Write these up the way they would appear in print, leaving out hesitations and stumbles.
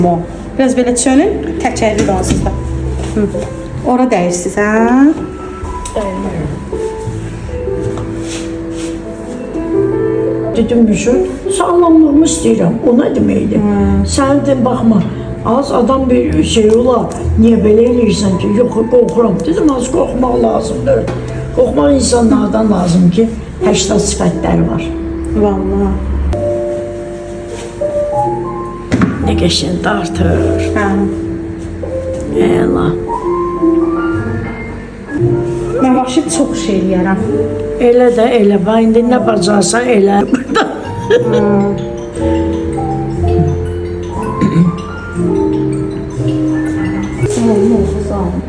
Biraz belə çönün, təkərli qalsınız da. Ora dəyirsiniz, hə? Dedim bir şey, sağlamlığımı istəyirəm, o nə deməkdir? Sən de baxma, az adam bir şey olar, niyə belə eləyirsən ki, yox, qorxuram. Dedim, az qorxmaq lazımdır. Qorxmaq insanlardan lazım ki, 80 sifətləri var. Vallahi. Ne qəşəng dartır. Hə. Əla. Mən vəbşi çox şey eləyərəm. Elə də elə, bax indi nə bacarsan elə. Sağ olun.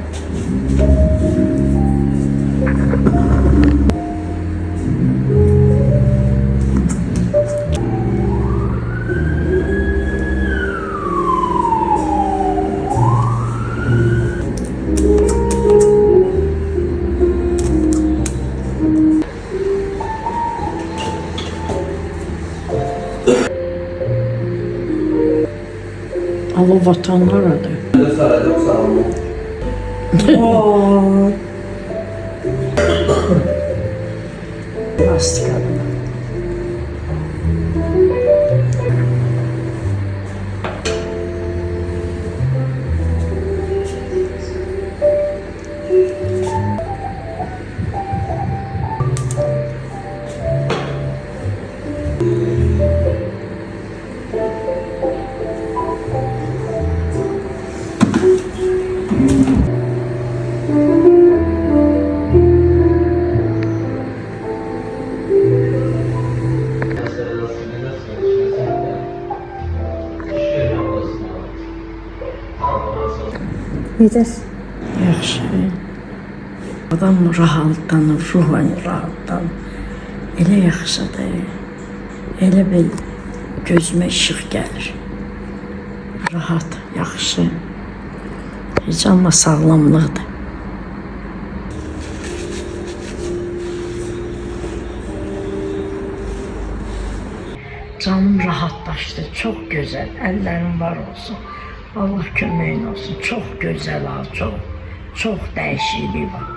Allah vatanlar adı. Vay. Lastik adına. Necəsən? Yaxşı. Adam rahatlanır, ruhen rahatlanır. Elə yaxşıdır. Elə bir gözümə işıq gəlir. Rahat, yaxşı. Heç amma sağlamlıqdır. Canım rahatlaşdı, çox gözəl. Əllərin var olsun. Allah köməyin olsun. Çox gözəl ha, çox. Çox dəyişiklik var.